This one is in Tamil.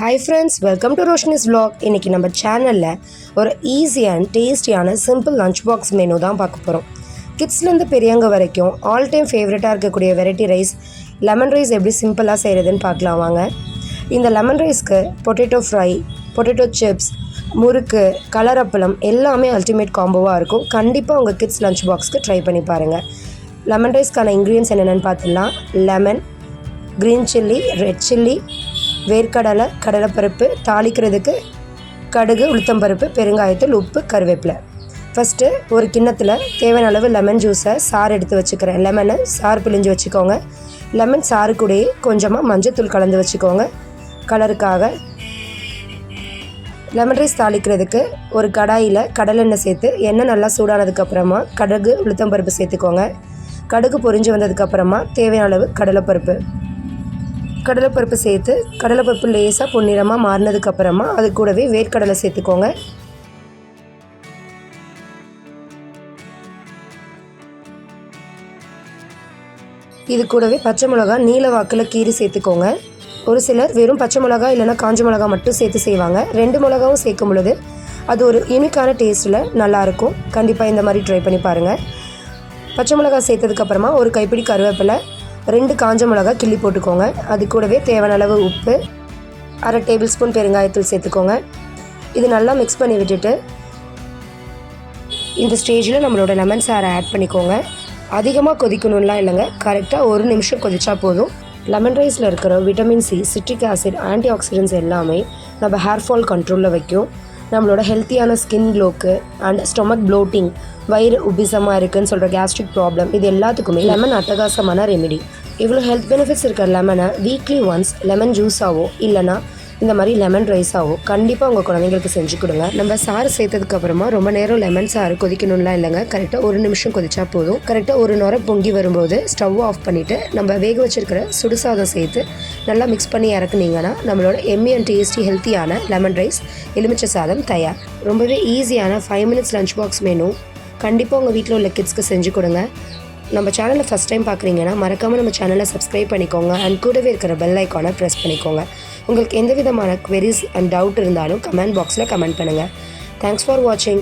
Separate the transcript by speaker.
Speaker 1: Hi friends, welcome to Roshni's vlog. இன்னைக்கு நம்ம சேனல்ல ஒரு ஈஸி அண்ட் டேஸ்டியான சிம்பிள் லஞ்ச் பாக்ஸ் மெனு தான் பார்க்க போகிறோம். கிட்ஸ்லேருந்து பெரியவங்க வரைக்கும் ஆல் டைம் ஃபேவரட்டாக இருக்கக்கூடிய வெரைட்டி ரைஸ் லெமன் ரைஸ் எப்படி சிம்பிளாக செய்கிறதுன்னு பார்க்கலாம் வாங்க. இந்த லெமன் ரைஸ்க்கு பொட்டேட்டோ ஃப்ரை, பொட்டேட்டோ சிப்ஸ், முறுக்கு, கலர் அப்பளம் எல்லாமே அல்டிமேட் காம்போவாக இருக்கும். கண்டிப்பாக உங்கள் கிட்ஸ் லஞ்ச் பாக்ஸ்க்கு ட்ரை பண்ணி பாருங்கள். லெமன் ரைஸ்க்கான இன்க்ரீடியன்ஸ் என்னென்னு பார்த்துடலாம். Lemon, green chilli, red chilli, வேர்க்கடலை, கடலைப்பருப்பு, தாளிக்கிறதுக்கு கடுகு, உளுத்தம்பருப்பு, பெருங்காயத்தூள், உப்பு, கருவேப்பிலை. ஃபஸ்ட்டு ஒரு கிண்ணத்தில் தேவையான அளவு லெமன் ஜூஸை சாறு எடுத்து வச்சுக்கிறேன். லெமனை சாறு பிழிஞ்சு வச்சுக்கோங்க. லெமன் சாறு கூடயே கொஞ்சமாக மஞ்சத்தூள் கலந்து வச்சுக்கோங்க கலருக்காக. லெமன் ரைஸ் தாளிக்கிறதுக்கு ஒரு கடாயில் கடலெண்ணெய் சேர்த்து எண்ணெய் நல்லா சூடானதுக்கப்புறமா கடுகு, உளுத்தம்பருப்பு சேர்த்துக்கோங்க. கடுகு பொரிஞ்சு வந்ததுக்கப்புறமா தேவையான அளவு கடலைப்பருப்பு சேர்த்து கடலைப்பருப்பு லேசாக பொன்னிறமாக மாறினதுக்கப்புறமா அது கூடவே வேர்க்கடலை சேர்த்துக்கோங்க. இது கூடவே பச்சை மிளகா நீல வாக்கில் கீரி சேர்த்துக்கோங்க. ஒரு சிலர் வெறும் பச்சை மிளகா இல்லைன்னா காஞ்ச மிளகா மட்டும் சேர்த்து செய்வாங்க. 2 மிளகாவும் சேர்க்கும் பொழுது அது ஒரு யூனிக்கான டேஸ்ட்டில் நல்லாயிருக்கும். கண்டிப்பாக இந்த மாதிரி ட்ரை பண்ணி பாருங்கள். பச்சை மிளகா சேர்த்ததுக்கப்புறமா ஒரு கைப்பிடி கருவேப்பிலை, 2 காஞ்ச மிளகா கிள்ளி போட்டுக்கோங்க. அது கூடவே தேவையான அளவு உப்பு, 1/2 டேபிள் ஸ்பூன் பெருங்காயத்தூள் சேர்த்துக்கோங்க. இது நல்லா மிக்ஸ் பண்ணி விட்டுட்டு இந்த ஸ்டேஜில் நம்மளோட லெமன் சாரை ஆட் பண்ணிக்கோங்க. அதிகமாக கொதிக்கணும்லாம் இல்லைங்க, கரெக்டாக 1 நிமிஷம் கொதிச்சா போதும். லெமன் ரைஸில் இருக்கிற vitamin C, citric acid, anti oxidants எல்லாமே நம்ம ஹேர் ஃபால் கண்ட்ரோலில் வைக்கும். நம்மளோட ஹெல்த்தியான ஸ்கின் க்ளோக்கு அண்ட் ஸ்டொமக் ப்ளோட்டிங், வயிறு உபிசமாக இருக்குதுன்னு சொல்கிற கேஸ்ட்ரிக் ப்ராப்ளம், இது எல்லாத்துக்குமே லெமன் அட்டகாசமான ரெமெடி. இவ்வளோ ஹெல்த் பெனிஃபிட்ஸ் இருக்கிற லெமனை வீக்லி ஒன்ஸ் லெமன் ஜூஸாவோ இல்லைனா இந்த மாதிரி லெமன் ரைஸாவோ கண்டிப்பாக உங்கள் குழந்தைங்களுக்கு செஞ்சு கொடுங்க. நம்ம சாறு சேர்த்ததுக்கப்புறமா ரொம்ப நேரம் லெமன் சாறு கொதிக்கணும்லாம் இல்லைங்க, கரெக்டாக 1 நிமிஷம் கொதிச்சா போதும். கரெக்டாக ஒரு நுரை பொங்கி வரும்போது ஸ்டவ் ஆஃப் பண்ணிவிட்டு நம்ம வேக வச்சுருக்கிற சுடுசாதம் சேர்த்து நல்லா மிக்ஸ் பண்ணி இறக்குனீங்கன்னா நம்மளோட எம்மி அண்ட் டேஸ்டி ஹெல்த்தியான லெமன் ரைஸ் எலுமிச்சை சாதம் தயார். ரொம்பவே ஈஸியான 5 மினிட்ஸ் லஞ்ச் பாக்ஸ் மெனு. கண்டிப்பாக உங்கள் வீட்டில் உள்ள கிட்ஸ்க்கு செஞ்சு கொடுங்க. நம்ம சேனலை ஃபஸ்ட் டைம் பார்க்குறீங்கன்னா மறக்காமல் நம்ம சேனலை சப்ஸ்கிரைப் பண்ணிக்கோங்க அண்ட் கூடவே இருக்கிற பெல் ஐக்கானை ப்ரெஸ் பண்ணிக்கோங்க. உங்களுக்கு எந்த விதமான queries அண்ட் டவுட் இருந்தாலும் கமெண்ட் பாக்ஸில் கமெண்ட் பண்ணுங்கள். தேங்க்ஸ் ஃபார் வாட்சிங்.